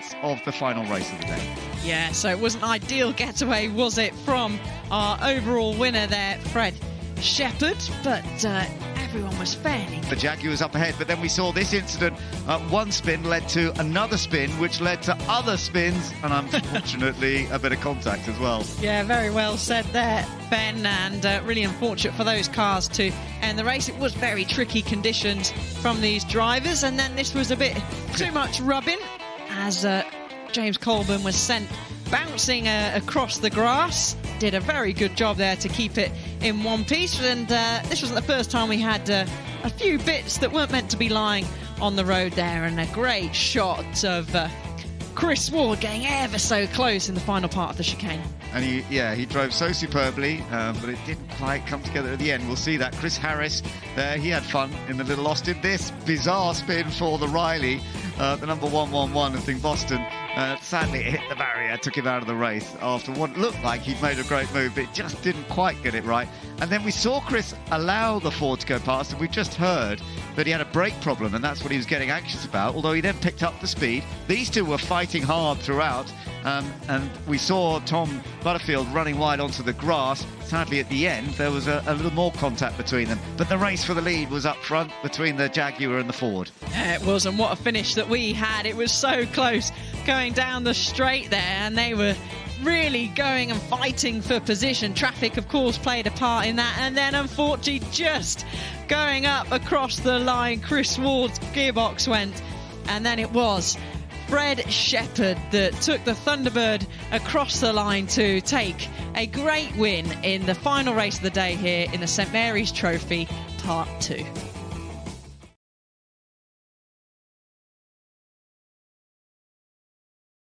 minutes of the final race of the day. Yeah, so it was an ideal getaway, was it, from our overall winner there, Fred Shepherd, but everyone was fairly... The Jaguars up ahead, but then we saw this incident. One spin led to another spin, which led to other spins, and unfortunately a bit of contact as well. Yeah, very well said there, Ben, and really unfortunate for those cars to end the race. It was very tricky conditions from these drivers, and then this was a bit too much rubbing as James Colburn was sent bouncing across the grass. Did a very good job there to keep it in one piece, and this wasn't the first time we had a few bits that weren't meant to be lying on the road there, and a great shot of Chris Ward getting ever so close in the final part of the chicane. And he drove so superbly, but it didn't quite come together at the end. We'll see that. Chris Harris there, he had fun in the Little Austin. This bizarre spin for the Riley, the number 111 I think Boston. Sadly, it hit the barrier, took him out of the race after what looked like he'd made a great move, but it just didn't quite get it right. And then we saw Chris allow the Ford to go past, and we just heard that he had a brake problem, and that's what he was getting anxious about, although he then picked up the speed. These two were fighting hard throughout, and we saw Tom Butterfield running wide onto the grass. Sadly, at the end, there was a little more contact between them, but the race for the lead was up front between the Jaguar and the Ford. Yeah, it was, and what a finish that we had. It was so close going down the straight there, and they were really going and fighting for position. Traffic, of course, played a part in that, and then unfortunately just going up across the line, Chris Ward's gearbox went, and then it was Fred Shepherd that took the Thunderbird across the line to take a great win in the final race of the day here in the St Mary's Trophy Part 2.